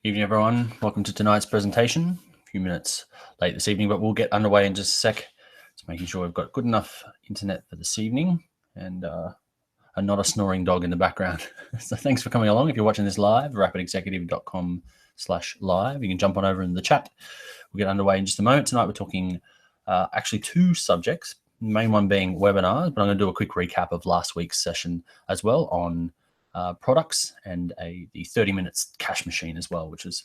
Evening, everyone. Welcome to tonight's presentation. A few minutes late this evening, but we'll get underway in just a sec. Just making sure we've got good enough internet for this evening and not a snoring dog in the background. So thanks for coming along. If you're watching this live, rapidexecutive.com/live. You can jump on over in the chat. We'll get underway in just a moment. Tonight we're talking actually two subjects, the main one being webinars, but I'm going to do a quick recap of last week's session as well on products and the 30 minutes cash machine as well, which was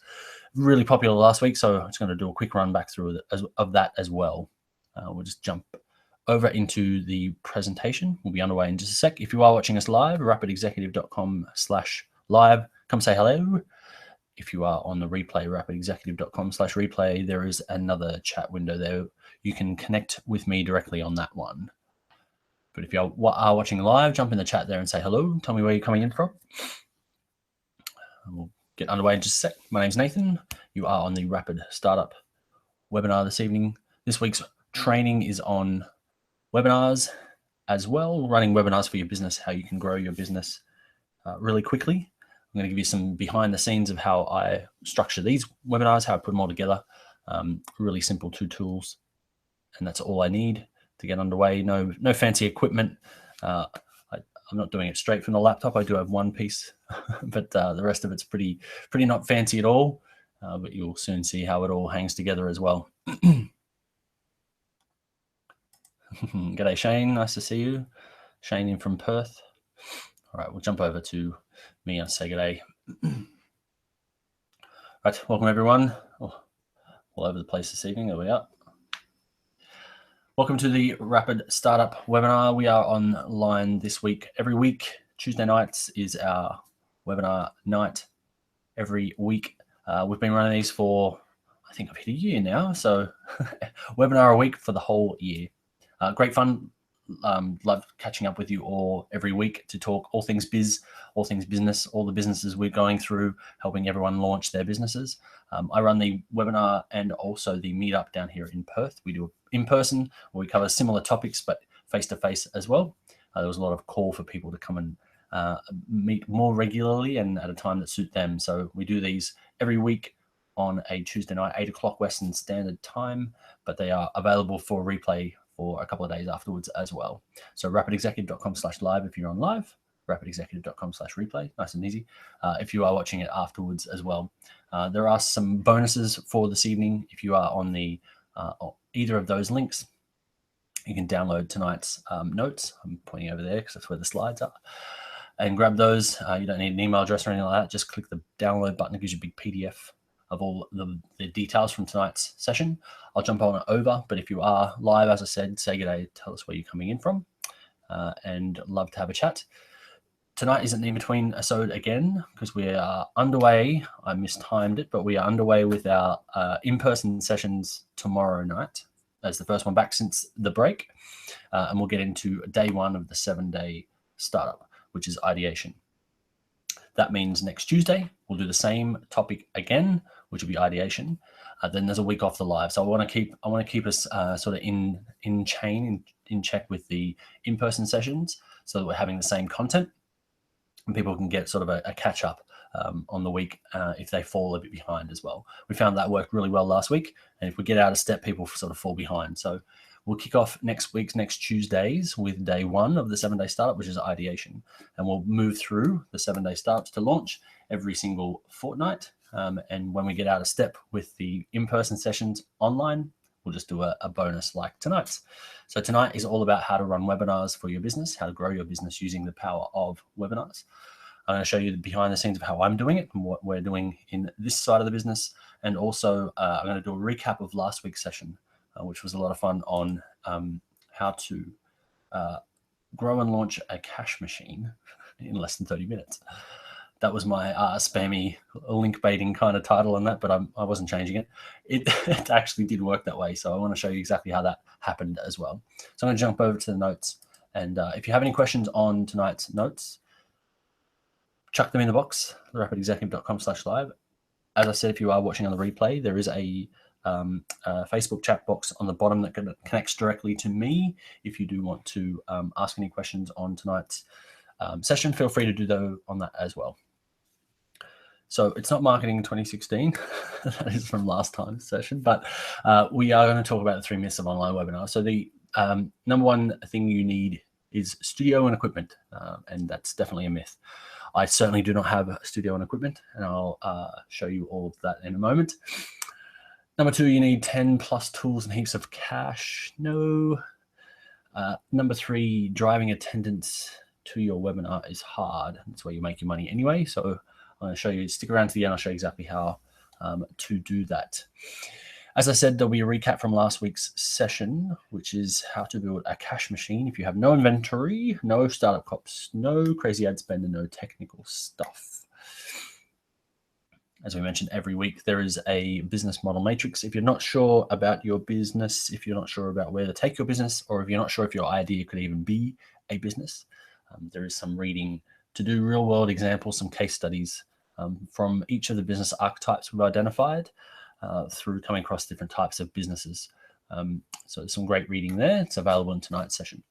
really popular last week. So I'm just going to do a quick run back through of that as well. We'll just jump over into the presentation. We'll be underway in just a sec. If you are watching us live, rapidexecutive.com/live, come say hello. If you are on the replay, rapidexecutive.com/replay, there is another chat window there. You can connect with me directly on that one. But if you are watching live, jump in the chat there and say hello. Tell me where you're coming in from. We'll get underway in just a sec. My name's Nathan. You are on the Rapid Startup webinar this evening. This week's training is on webinars as well, running webinars for your business, how you can grow your business really quickly. I'm going to give you some behind the scenes of how I structure these webinars, how I put them all together. Really simple 2 tools, and that's all I need to get underway. No fancy equipment. I'm not doing it straight from the laptop. I do have one piece, but the rest of it's pretty not fancy at all. But you'll soon see how it all hangs together as well. G'day, Shane. Nice to see you. Shane in from Perth. All right, we'll jump over to me and say g'day. Right, welcome everyone. All over the place this evening. There we are. Welcome to the Rapid Startup webinar. We are online this week. Every week, Tuesday nights is our webinar night every week. We've been running these for, I think I've hit a year now. So webinar a week for the whole year. Great fun. Love catching up with you all every week to talk all things biz, all things business, all the businesses we're going through, helping everyone launch their businesses. I run the webinar and also the meetup down here in Perth. We do in person where we cover similar topics, but face-to-face as well. There was a lot of call for people to come and meet more regularly and at a time that suit them. So we do these every week on a Tuesday night, 8 o'clock Western Standard Time, but they are available for replay for a couple of days afterwards as well. So rapidexecutive.com/live if you're on live, rapidexecutive.com/replay, nice and easy. If you are watching it afterwards as well. There are some bonuses for this evening. If you are on the either of those links, you can download tonight's notes. I'm pointing over there because that's where the slides are. And grab those. You don't need an email address or anything like that. Just click the download button. It gives you a big PDF of all the details from tonight's session. I'll jump on it over, but if you are live, as I said, say g'day, tell us where you're coming in from, and love to have a chat. Tonight isn't in-between-isode again because we are underway. I mistimed it, but we are underway with our in-person sessions tomorrow night as the first one back since the break, and we'll get into day 1 of the 7-day startup, which is ideation. That means next Tuesday, we'll do the same topic again, which will be ideation. Then there's a week off the live. So I want to keep us sort of in check with the in-person sessions so that we're having the same content and people can get sort of a catch up on the week if they fall a bit behind as well. We found that worked really well last week. And if we get out of step, people sort of fall behind. So we'll kick off next Tuesdays with day 1 of the 7-day startup, which is ideation. And we'll move through the 7-day startups to launch every single fortnight. And when we get out of step with the in-person sessions online, we'll just do a bonus like tonight's. So tonight is all about how to run webinars for your business, how to grow your business using the power of webinars. I'm going to show you the behind the scenes of how I'm doing it and what we're doing in this side of the business. And also I'm going to do a recap of last week's session, which was a lot of fun on how to grow and launch a cash machine in less than 30 minutes. That was my spammy link baiting kind of title on that, but I wasn't changing it. It actually did work that way. So I want to show you exactly how that happened as well. So I'm going to jump over to the notes. And if you have any questions on tonight's notes, chuck them in the box, rapidexecutive.com/live. As I said, if you are watching on the replay, there is a Facebook chat box on the bottom that connects directly to me. If you do want to ask any questions on tonight's session, feel free to do that on that as well. So it's not marketing in 2016. That is from last time's session, but we are going to talk about the 3 myths of online webinars. So the number one thing you need is studio and equipment, and that's definitely a myth. I certainly do not have studio and equipment, and I'll show you all of that in a moment. Number 2, you need 10 plus tools and heaps of cash. No. Number 3, driving attendance to your webinar is hard. That's where you make your money anyway. So I'm going to show you, stick around to the end, I'll show you exactly how to do that. As I said, there'll be a recap from last week's session, which is how to build a cash machine if you have no inventory, no startup costs, no crazy ad spend, and no technical stuff. As we mentioned every week, there is a business model matrix. If you're not sure about your business, if you're not sure about where to take your business, or if you're not sure if your idea could even be a business, there is some reading to do, real world examples, some case studies from each of the business archetypes we've identified through coming across different types of businesses. So there's some great reading there. It's available in tonight's session.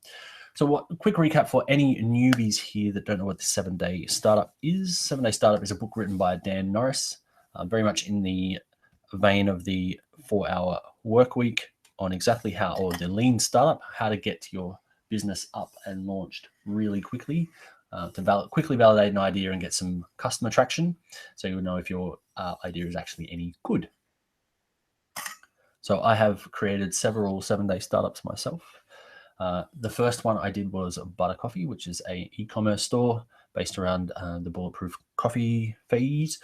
So a quick recap for any newbies here that don't know what the 7-Day Startup is. 7-Day Startup is a book written by Dan Norris, very much in the vein of the 4-hour work week on exactly how, or the lean startup, how to get your business up and launched really quickly to quickly validate an idea and get some customer traction so you'll know if your idea is actually any good. So I have created several 7-day startups myself. The first one I did was Butter Coffee, which is an e-commerce store based around the bulletproof coffee feeds,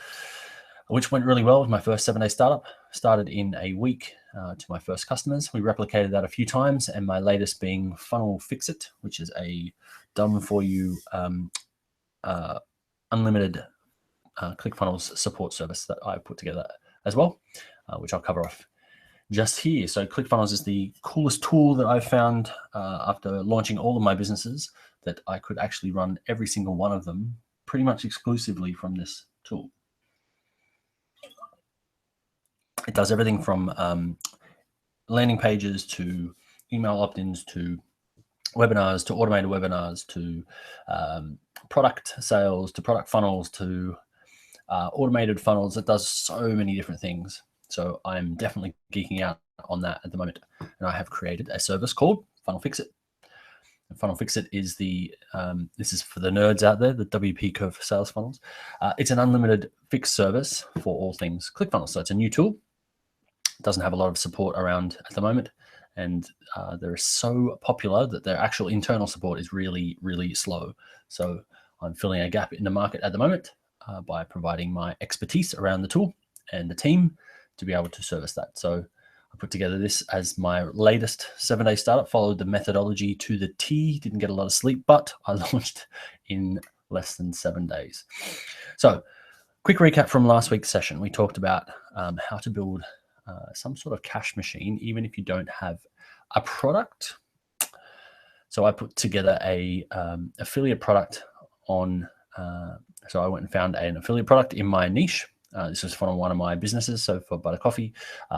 which went really well with my first 7-day startup. Started in a week to my first customers. We replicated that a few times, and my latest being Funnel Fix It, which is a done-for-you unlimited ClickFunnels support service that I put together as well, which I'll cover off just here. So ClickFunnels is the coolest tool that I've found after launching all of my businesses, that I could actually run every single one of them pretty much exclusively from this tool. It does everything from landing pages to email opt-ins to webinars to automated webinars to product sales to product funnels to automated funnels. It does so many different things. So I'm definitely geeking out on that at the moment. And I have created a service called Funnel Fix It. And Funnel Fix It is the, this is for the nerds out there, the WP curve for sales funnels. It's an unlimited fix service for all things ClickFunnels. So it's a new tool. It doesn't have a lot of support around at the moment. And they're so popular that their actual internal support is really, really slow. So I'm filling a gap in the market at the moment by providing my expertise around the tool and the team to be able to service that. So I put together this as my latest 7-day startup, followed the methodology to the T, didn't get a lot of sleep, but I launched in less than 7 days. So quick recap from last week's session. We talked about how to build some sort of cash machine, even if you don't have a product. So I put together a affiliate product on, so I went and found an affiliate product in my niche. This is from one of my businesses. So for Butter Coffee,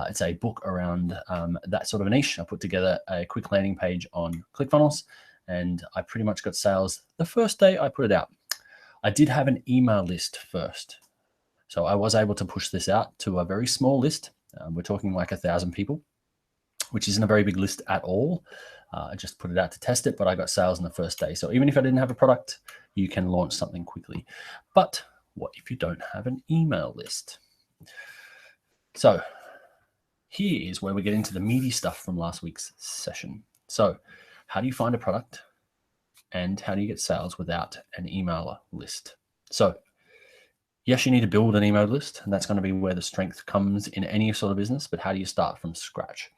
it's a book around that sort of a niche. I put together a quick landing page on ClickFunnels, and I pretty much got sales the first day I put it out. I did have an email list first. So I was able to push this out to a very small list. We're talking like 1,000 people, which isn't a very big list at all. I just put it out to test it, but I got sales on the first day. So even if I didn't have a product, you can launch something quickly. But what if you don't have an email list? So here is where we get into the meaty stuff from last week's session. So how do you find a product and how do you get sales without an email list? So yes, you need to build an email list, and that's going to be where the strength comes in any sort of business, but how do you start from scratch?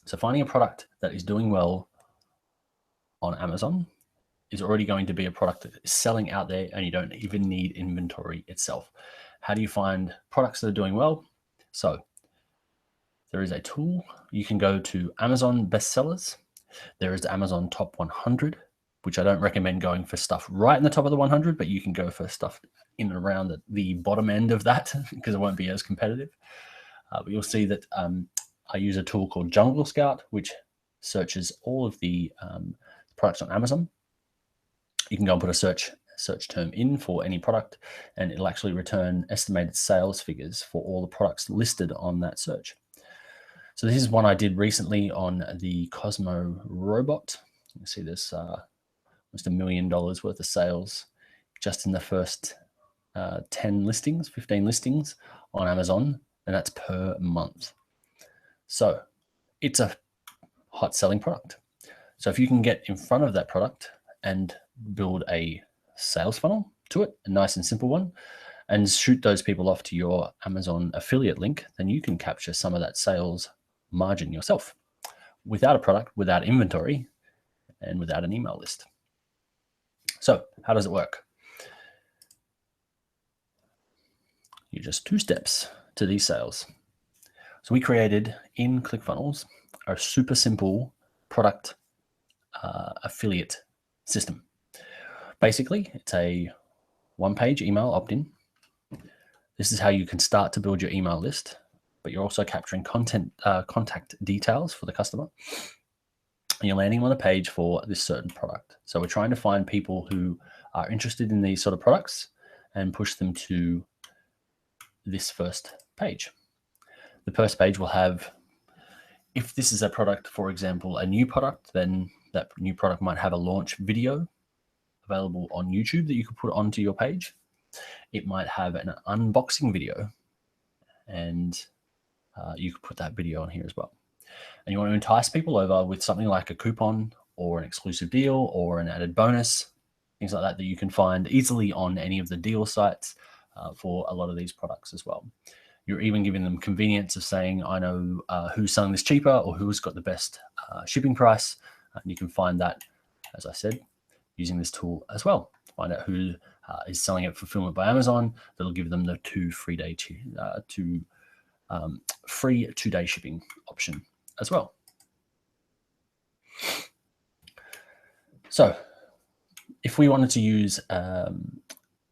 So finding a product that is doing well on Amazon is already going to be a product that is selling out there, and you don't even need inventory itself. How do you find products that are doing well? So there is a tool. You can go to Amazon bestsellers. There is the Amazon top 100, which I don't recommend going for stuff right in the top of the 100, but you can go for stuff in and around the bottom end of that because it won't be as competitive. But you'll see that I use a tool called Jungle Scout, which searches all of the products on Amazon. You can go and put a search search term in for any product, and it'll actually return estimated sales figures for all the products listed on that search. So this is one I did recently on the Cosmo robot. You can see there's almost $1 million worth of sales just in the first 10 listings, 15 listings on Amazon, and that's per month. So it's a hot selling product. So if you can get in front of that product and build a sales funnel to it, a nice and simple one, and shoot those people off to your Amazon affiliate link, then you can capture some of that sales margin yourself without a product, without inventory, and without an email list. So how does it work? You're just 2 steps to these sales. So we created in ClickFunnels a super simple product affiliate system. Basically, it's a 1-page email opt-in. This is how you can start to build your email list, but you're also capturing contact details for the customer. And you're landing on a page for this certain product. So we're trying to find people who are interested in these sort of products and push them to this first page. The first page will have, if this is a product, for example, a new product, then that new product might have a launch video available on YouTube that you could put onto your page. It might have an unboxing video, and you could put that video on here as well. And you want to entice people over with something like a coupon or an exclusive deal or an added bonus, things like that, that you can find easily on any of the deal sites for a lot of these products as well. You're even giving them convenience of saying, I know who's selling this cheaper or who's got the best shipping price. And you can find that, as I said, using this tool as well. Find out who is selling it fulfillment by Amazon. That'll give them the free 2-day shipping option as well. So if we wanted to use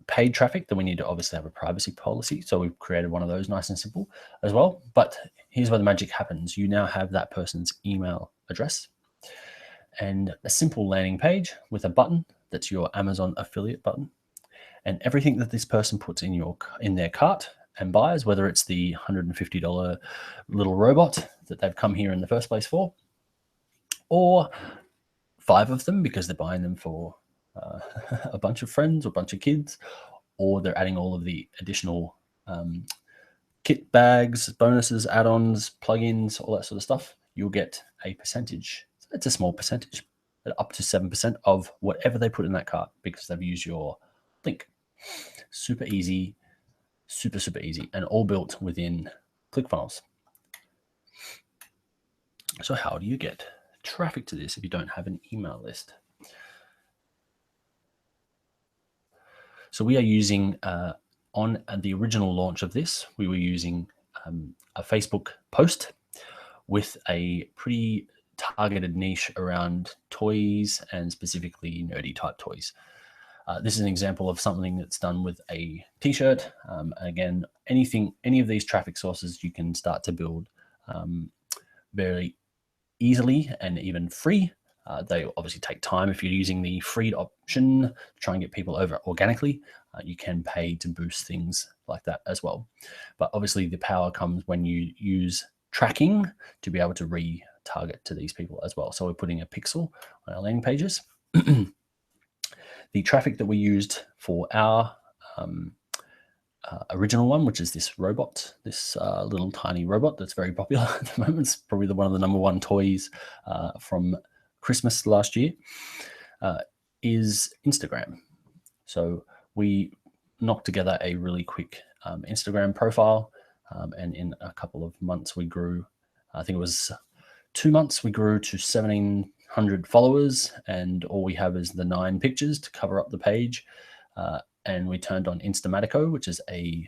paid traffic, then we need to obviously have a privacy policy. So we've created one of those, nice and simple as well. But here's where the magic happens. You now have that person's email address and a simple landing page with a button that's your Amazon affiliate button. And everything that this person puts in their cart and buys, whether it's the $150 little robot that they've come here in the first place for, or 5 of them because they're buying them for a bunch of friends or a bunch of kids, or they're adding all of the additional kit bags, bonuses, add-ons, plugins, all that sort of stuff, you'll get a percentage. So it's a small percentage, up to 7% of whatever they put in that cart because they've used your link. Super easy, super easy, and all built within ClickFunnels. So how do you get traffic to this if you don't have an email list? So we are using, on the original launch of this, we were using a Facebook post with a pretty targeted niche around toys and specifically nerdy type toys. This is an example of something that's done with a t-shirt. Again, any of these traffic sources you can start to build very easily and even free. They obviously take time. If you're using the free option to try and get people over organically, you can pay to boost things like that as well. But obviously the power comes when you use tracking to be able to retarget to these people as well. So we're putting a pixel on our landing pages. The traffic that we used for our original one, which is this robot, this little tiny robot that's very popular at the moment. It's probably one of the #1 toys from Christmas last year, is Instagram. So we knocked together a really quick Instagram profile, and in a couple of months we grew, I think it was 2 months, we grew to 1,700 followers, and all we have is the 9 pictures to cover up the page. And we turned on Instamatico, which is a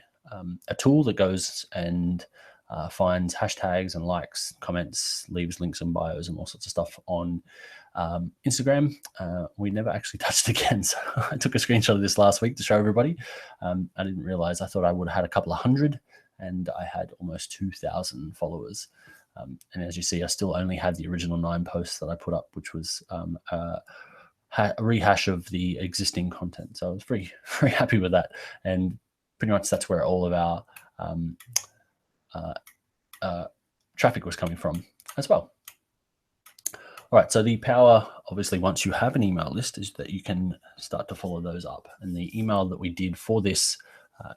tool that goes and finds hashtags and likes, comments, leaves links and bios and all sorts of stuff on Instagram. We never actually touched again. So I took a screenshot of this last week to show everybody. I didn't realize, I thought I would have had a couple of hundred, and I had almost 2,000 followers. And as you see, I still only had the original 9 posts that I put up, which was rehash of the existing content. So I was very, very happy with that. And pretty much that's where all of our traffic was coming from as well. All right, so the power, obviously, once you have an email list, is that you can start to follow those up. And the email that we did for this,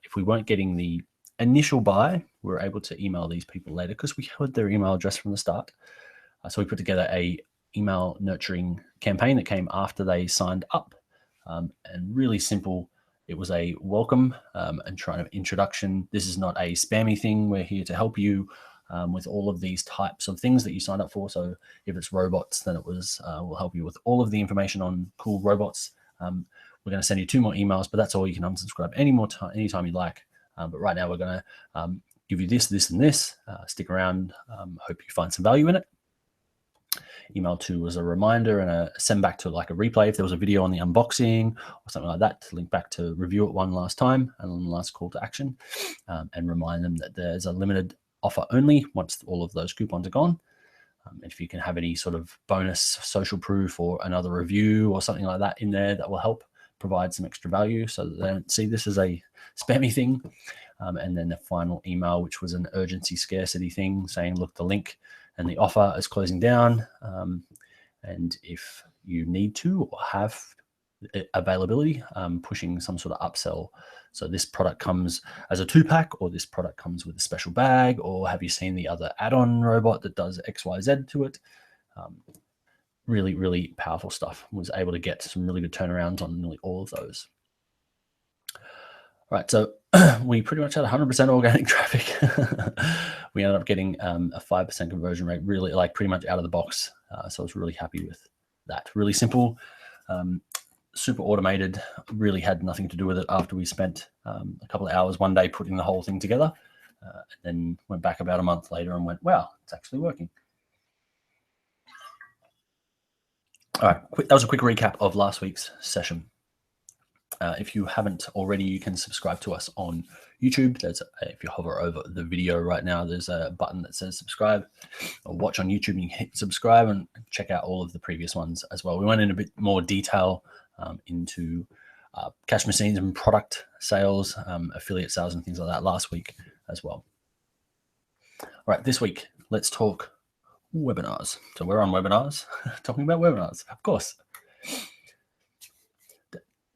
if we weren't getting the initial buy, we were able to email these people later because we had their email address from the start. So we put together a email nurturing campaign that came after they signed up, and really simple. It was a welcome and trying to introduction. This is not a spammy thing. We're here to help you with all of these types of things that you signed up for. So if it's robots, then it was we'll help you with all of the information on cool robots. We're going to send you 2 more emails, but that's all. You can unsubscribe anytime you like. But right now we're going to give you this, this, and this. Stick around. Hope you find some value in it. Email 2 was a reminder and a send back to like a replay if there was a video on the unboxing or something like that, to link back to review it one last time and on the last call to action, and remind them that there's a limited offer only once all of those coupons are gone. If you can have any sort of bonus social proof or another review or something like that in there, that will help provide some extra value so that they don't see this as a spammy thing. And then the final email, which was an urgency scarcity thing, saying, look, the link and the offer is closing down. And if you need to or have availability, pushing some sort of upsell. So this product comes as a 2-pack, or this product comes with a special bag, or have you seen the other add-on robot that does XYZ to it? Really, really powerful stuff. Was able to get some really good turnarounds on nearly all of those. All right, so we pretty much had 100% organic traffic. We ended up getting a 5% conversion rate, really like pretty much out of the box. So I was really happy with that. Really simple, super automated, really had nothing to do with it after we spent a couple of hours one day putting the whole thing together, and then went back about a month later and went, wow, it's actually working. All right, that was a quick recap of last week's session. If you haven't already, you can subscribe to us on YouTube. If you hover over the video right now, there's a button that says subscribe, or watch on YouTube, and you can hit subscribe and check out all of the previous ones as well. We went in a bit more detail into cash machines and product sales, affiliate sales and things like that last week as well. All right, this week, let's talk webinars. So we're on webinars, talking about webinars, of course.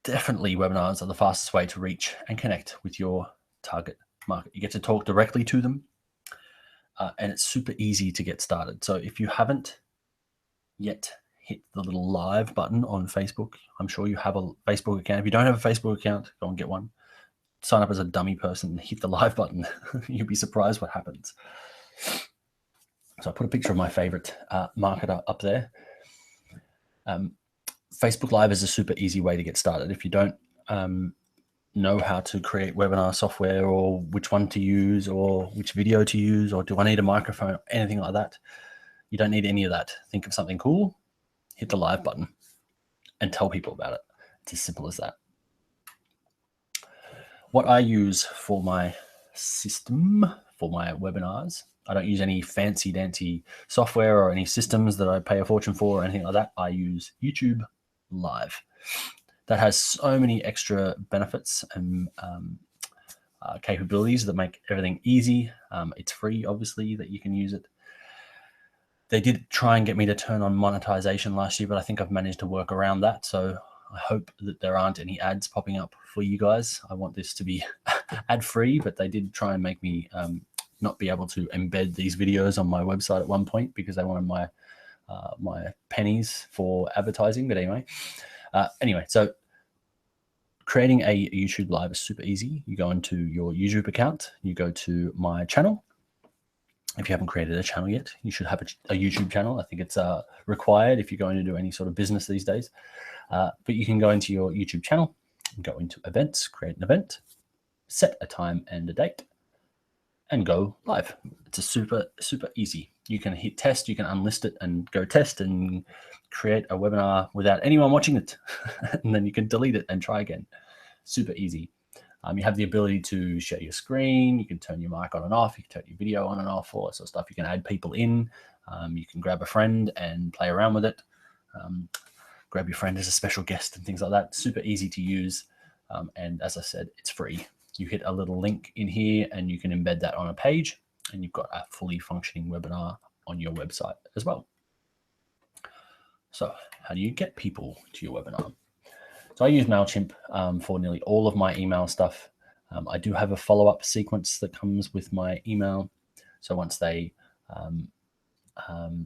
Definitely webinars are the fastest way to reach and connect with your target market. You get to talk directly to them, and it's super easy to get started. So if you haven't yet hit the little live button on Facebook, I'm sure you have a Facebook account. If you don't have a Facebook account, go and get one. Sign up as a dummy person and hit the live button. You'll be surprised what happens. So I put a picture of my favorite marketer up there. Facebook Live is a super easy way to get started. If you don't know how to create webinar software, or which one to use, or which video to use, or do I need a microphone, or anything like that, you don't need any of that. Think of something cool, hit the live button, and tell people about it. It's as simple as that. What I use for my system, for my webinars, I don't use any fancy dancy software or any systems that I pay a fortune for or anything like that. I use YouTube Live. That has so many extra benefits and capabilities that make everything easy. It's free, obviously, that you can use it. They did try and get me to turn on monetization last year, but I think I've managed to work around that. So I hope that there aren't any ads popping up for you guys. I want this to be ad-free, but they did try and make me not be able to embed these videos on my website at one point because they wanted my my pennies for advertising. But anyway, so creating a YouTube Live is super easy. You go into your YouTube account, you go to my channel. If you haven't created a channel yet, you should have a YouTube channel. I think it's required if you're going to do any sort of business these days. But you can go into your YouTube channel, go into events, create an event, set a time and a date, and go live. It's a super easy. You can hit test, you can unlist it and go test and create a webinar without anyone watching it. And then you can delete it and try again. Super easy. You have the ability to share your screen. You can turn your mic on and off. You can turn your video on and off, all that sort of stuff. You can add people in. You can grab a friend and play around with it. grab your friend as a special guest and things like that. Super easy to use. And as I said, it's free. You hit a little link in here and you can embed that on a page, and you've got a fully functioning webinar on your website as well. So how do you get people to your webinar? So I use MailChimp for nearly all of my email stuff. I do have a follow-up sequence that comes with my email. So once they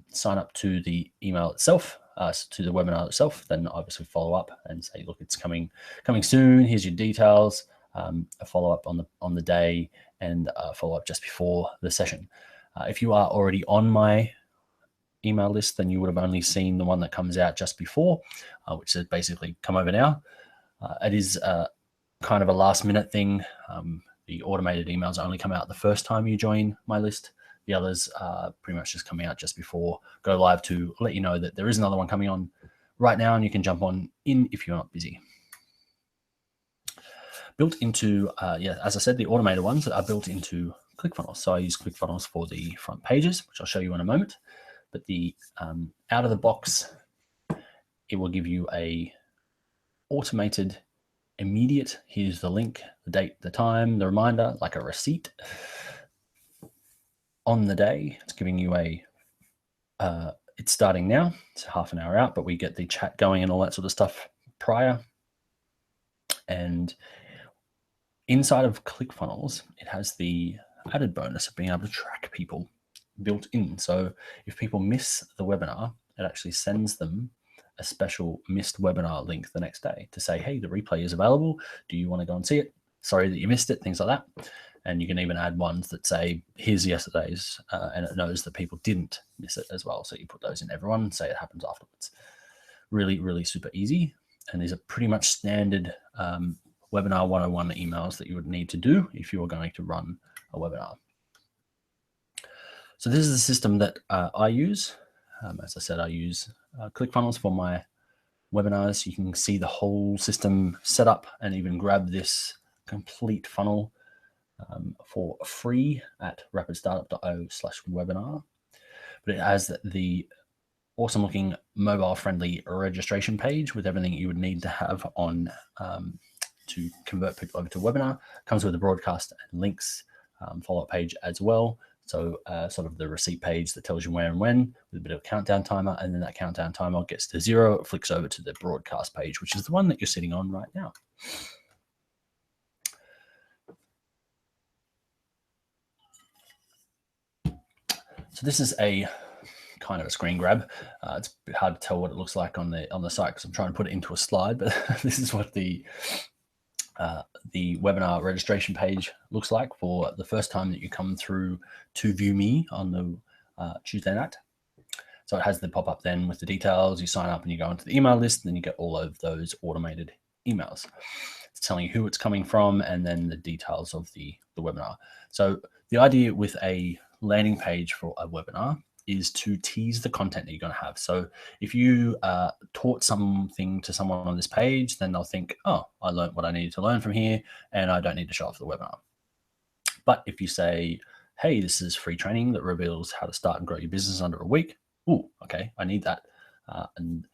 sign up to the email itself, to the webinar itself, then obviously follow up and say, look, it's coming soon. Here's your details. A follow-up on the day, and a follow-up just before the session. If you are already on my email list, then you would have only seen the one that comes out just before, which is basically come over now. It is kind of a last minute thing. The automated emails only come out the first time you join my list. The others are pretty much just coming out just before go live to let you know that there is another one coming on right now, and you can jump on in if you're not busy. Built into, as I said, the automated ones are built into ClickFunnels. So I use ClickFunnels for the front pages, which I'll show you in a moment. But the out of the box, it will give you a automated, immediate, here's the link, the date, the time, the reminder, like a receipt on the day. It's giving you a, it's starting now, it's half an hour out, but we get the chat going and all that sort of stuff prior. And inside of ClickFunnels, it has the added bonus of being able to track people built in. So if people miss the webinar, it actually sends them a special missed webinar link the next day to say, hey, the replay is available. Do you want to go and see it? Sorry that you missed it, things like that. And you can even add ones that say, here's yesterday's, and it knows that people didn't miss it as well. So you put those in everyone, say it happens afterwards. Really, really super easy. And these are pretty much standard Webinar 101 emails that you would need to do if you are going to run a webinar. So this is the system that I use. As I said, I use ClickFunnels for my webinars. You can see the whole system set up and even grab this complete funnel for free at rapidstartup.io/webinar. But it has the awesome looking mobile friendly registration page with everything you would need to have on to convert people over to a webinar. Comes with a broadcast and links, follow-up page as well. So sort of the receipt page that tells you where and when with a bit of a countdown timer, and then that countdown timer gets to 0, it flicks over to the broadcast page, which is the one that you're sitting on right now. So this is a kind of a screen grab. It's a bit hard to tell what it looks like on the site because I'm trying to put it into a slide, but this is what the webinar registration page looks like for the first time that you come through to view me on the Tuesday night. So it has the pop-up then with the details. You sign up and you go into the email list, and then you get all of those automated emails. It's telling you who it's coming from and then the details of the webinar. So the idea with a landing page for a webinar is to tease the content that you're going to have. So if you taught something to someone on this page, then they'll think, oh, I learned what I needed to learn from here, and I don't need to show off the webinar. But if you say, hey, this is free training that reveals how to start and grow your business under a week, oh, okay, I need that. And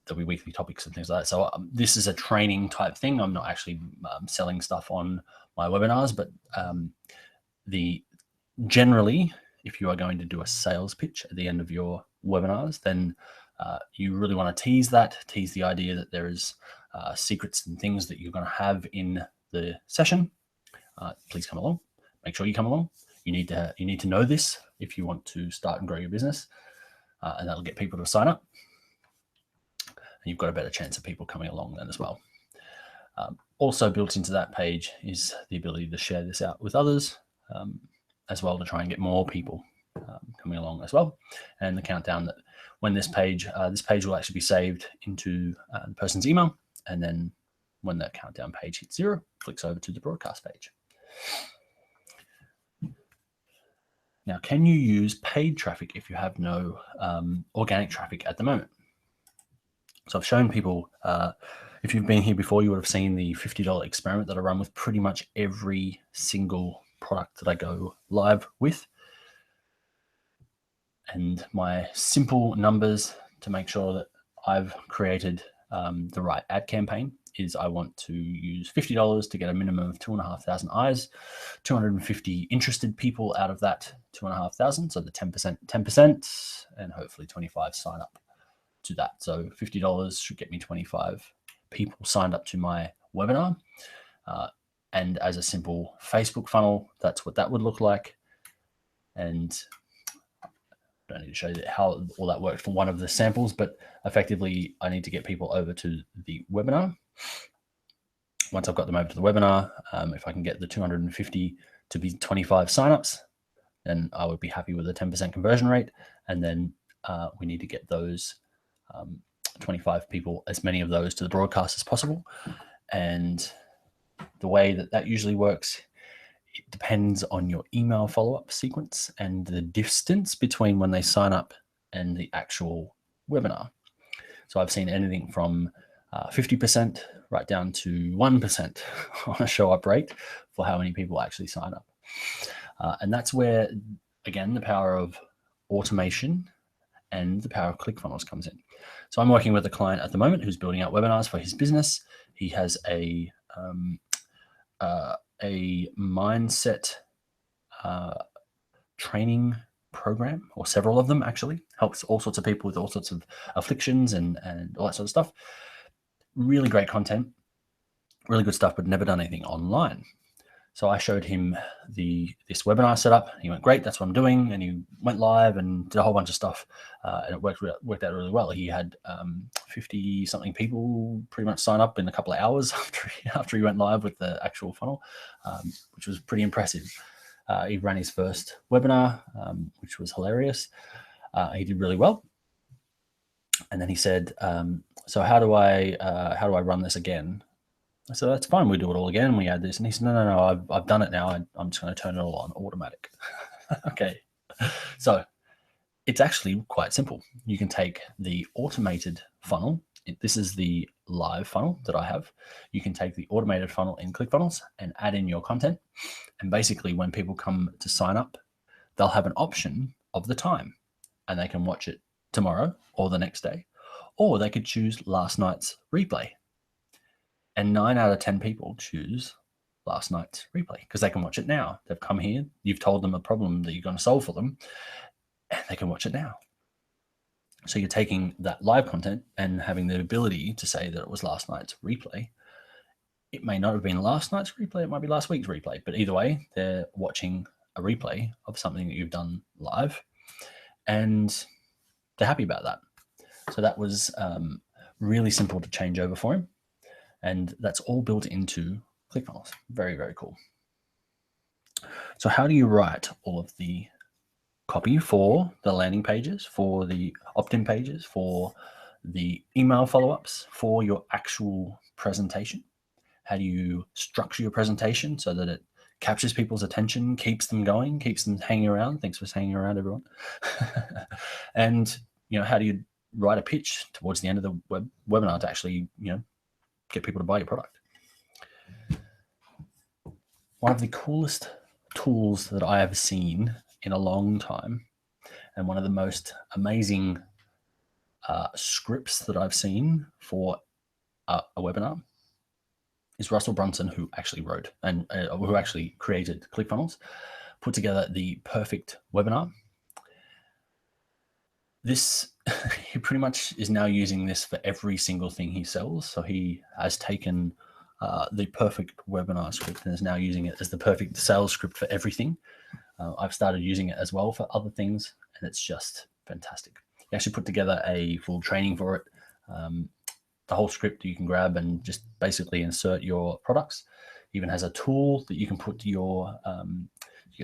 there'll be weekly topics and things like that. So this is a training type thing. I'm not actually selling stuff on my webinars, but generally, if you are going to do a sales pitch at the end of your webinars, then you really want to tease the idea that there is secrets and things that you're going to have in the session. Please come along. Make sure you come along. You need to know this if you want to start and grow your business, and that'll get people to sign up. And you've got a better chance of people coming along then as well. Also built into that page is the ability to share this out with others, as well, to try and get more people coming along as well. And the countdown that when this page will actually be saved into the person's email, and then when that countdown page hits 0, clicks over to the broadcast page. Now, can you use paid traffic if you have no organic traffic at the moment? So I've shown people, if you've been here before, you would have seen the $50 experiment that I run with pretty much every single product that I go live with. And my simple numbers to make sure that I've created the right ad campaign is I want to use $50 to get a minimum of 2,500 eyes, 250 interested people out of that 2,500, so the 10%, and hopefully 25 sign up to that. So $50 should get me 25 people signed up to my webinar. And as a simple Facebook funnel, that's what that would look like. And I don't need to show you how all that worked for one of the samples, but effectively I need to get people over to the webinar. Once I've got them over to the webinar, if I can get the 250 to be 25 signups, then I would be happy with a 10% conversion rate. And then we need to get those 25 people, as many of those to the broadcast as possible. And the way that that usually works, it depends on your email follow-up sequence and the distance between when they sign up and the actual webinar. So I've seen anything from 50% right down to 1% on a show-up rate for how many people actually sign up. And that's where, again, the power of automation and the power of ClickFunnels comes in. So I'm working with a client at the moment who's building out webinars for his business. He has a mindset training program, or several of them actually, helps all sorts of people with all sorts of afflictions and all that sort of stuff. Really great content, really good stuff, but never done anything online. So I showed him this webinar setup. He went, great, that's what I'm doing. And he went live and did a whole bunch of stuff. And it worked out really well. He had 50 something people pretty much sign up in a couple of hours after he went live with the actual funnel, which was pretty impressive. He ran his first webinar, which was hilarious. He did really well. And then he said, so how do I run this again? I said, that's fine. We do it all again. We add this. And he said, no, I've done it now. I'm just going to turn it all on automatic. Okay. So it's actually quite simple. You can take the automated funnel. This is the live funnel that I have. You can take the automated funnel in ClickFunnels and add in your content. And basically when people come to sign up, they'll have an option of the time, and they can watch it tomorrow or the next day, or they could choose last night's replay. And 9 out of 10 people choose last night's replay because they can watch it now. They've come here, you've told them a problem that you're going to solve for them, and they can watch it now. So you're taking that live content and having the ability to say that it was last night's replay. It may not have been last night's replay, it might be last week's replay, but either way, they're watching a replay of something that you've done live, and they're happy about that. So that was really simple to change over for him. And that's all built into ClickFunnels. Very, very cool. So how do you write all of the copy for the landing pages, for the opt-in pages, for the email follow-ups, for your actual presentation? How do you structure your presentation so that it captures people's attention, keeps them going, keeps them hanging around? Thanks for hanging around, everyone. And, how do you write a pitch towards the end of the webinar to actually, get people to buy your product? One of the coolest tools that I have seen in a long time, and one of the most amazing scripts that I've seen for a webinar, is Russell Brunson, who actually wrote and who actually created ClickFunnels, put together the perfect webinar. He pretty much is now using this for every single thing he sells. So he has taken the perfect webinar script and is now using it as the perfect sales script for everything. I've started using it as well for other things, and it's just fantastic. He actually put together a full training for it. The whole script you can grab and just basically insert your products. Even has a tool that you can put your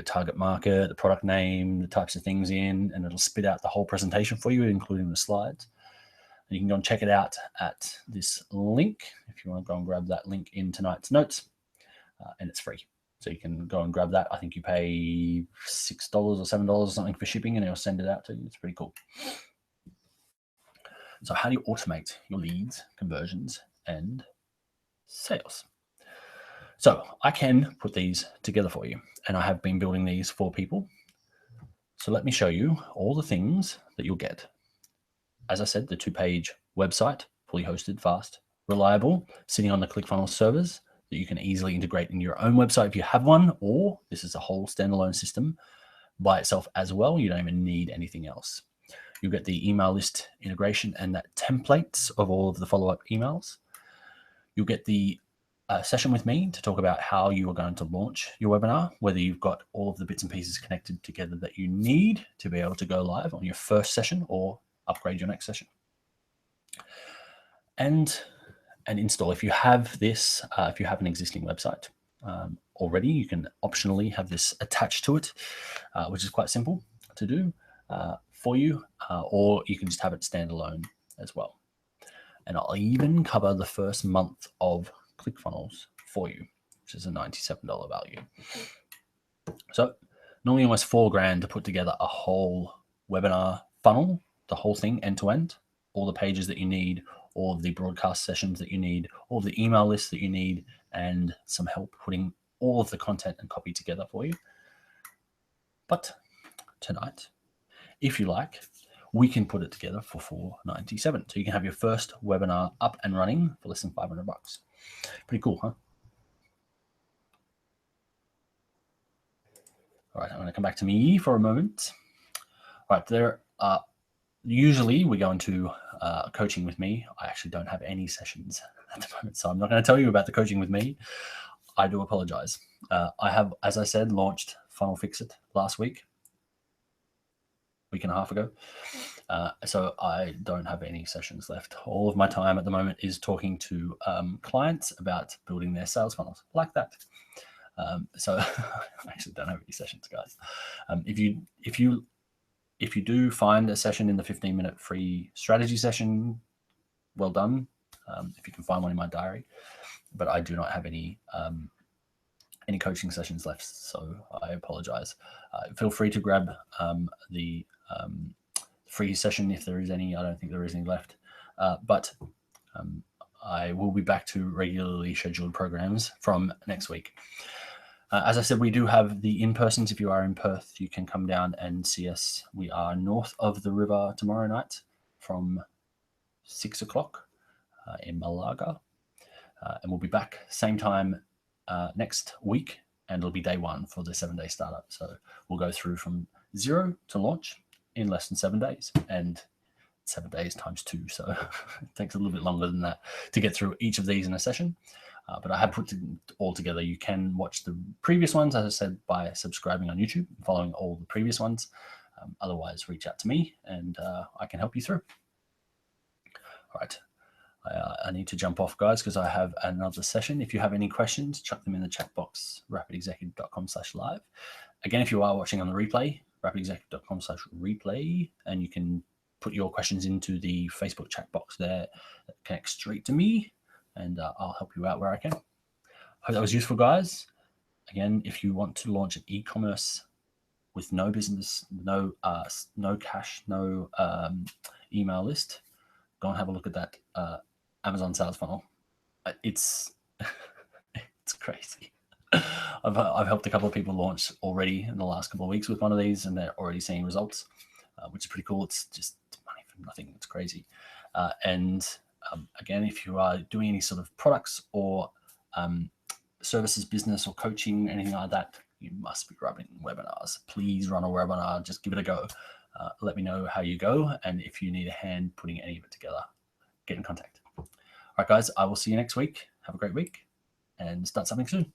target market, the product name, the types of things in, and it'll spit out the whole presentation for you, including the slides. And you can go and check it out at this link if you want to go and grab that link in tonight's notes, and it's free. So you can go and grab that. I think you pay $6 or $7 or something for shipping, and it'll send it out to you. It's pretty cool. So how do you automate your leads, conversions, and sales? So I can put these together for you, and I have been building these for people. So let me show you all the things that you'll get. As I said, the 2-page website, fully hosted, fast, reliable, sitting on the ClickFunnels servers that you can easily integrate in your own website if you have one, or this is a whole standalone system by itself as well. You don't even need anything else. You'll get the email list integration and that templates of all of the follow-up emails. You'll get the session with me to talk about how you are going to launch your webinar, whether you've got all of the bits and pieces connected together that you need to be able to go live on your first session or upgrade your next session. And install. If you have this, if you have an existing website already, you can optionally have this attached to it, which is quite simple to do for you, or you can just have it standalone as well. And I'll even cover the first month of ClickFunnels for you, which is a $97 value. So normally almost $4,000 to put together a whole webinar funnel, the whole thing end to end, all the pages that you need, all of the broadcast sessions that you need, all of the email lists that you need, and some help putting all of the content and copy together for you. But tonight, if you like, we can put it together for $497. So you can have your first webinar up and running for less than $500. Pretty cool, huh? All right, I'm going to come back to me for a moment. All right, there are usually we go into coaching with me. I actually don't have any sessions at the moment, so I'm not going to tell you about the coaching with me. I do apologize. I have, as I said, launched Funnel Fix It last week and a half ago. So I don't have any sessions left. All of my time at the moment is talking to clients about building their sales funnels like that. So I actually don't have any sessions, guys. If you do find a session in the 15-minute free strategy session, well done. If you can find one in my diary, but I do not have any coaching sessions left, so I apologize. Feel free to grab the free session if there is any. I don't think there is any left, but I will be back to regularly scheduled programs from next week. As I said, we do have the in-persons. If you are in Perth, you can come down and see us. We are north of the river tomorrow night from 6 o'clock in Malaga. And we'll be back same time next week, and it'll be day one for the 7-day startup. So we'll go through from 0 to launch in less than 7 days, and 7 days times 2. So it takes a little bit longer than that to get through each of these in a session. But I have put it all together. You can watch the previous ones, as I said, by subscribing on YouTube, following all the previous ones. Otherwise, reach out to me and I can help you through. All right. I need to jump off, guys, because I have another session. If you have any questions, chuck them in the chat box, rapidexecutive.com/live. Again, if you are watching on the replay, rapidexecutive.com/replay, and you can put your questions into the Facebook chat box there that connects straight to me, and I'll help you out where I can. Hope that was useful, guys. Again, if you want to launch an e-commerce with no business, no cash, no email list, go and have a look at that Amazon sales funnel. It's it's crazy. I've helped a couple of people launch already in the last couple of weeks with one of these, and they're already seeing results, which is pretty cool. It's just money from nothing. It's crazy. Again, if you are doing any sort of products or services, business or coaching, anything like that, you must be running webinars. Please run a webinar. Just give it a go. Let me know how you go, and if you need a hand putting any of it together, get in contact. All right, guys, I will see you next week. Have a great week and start something soon.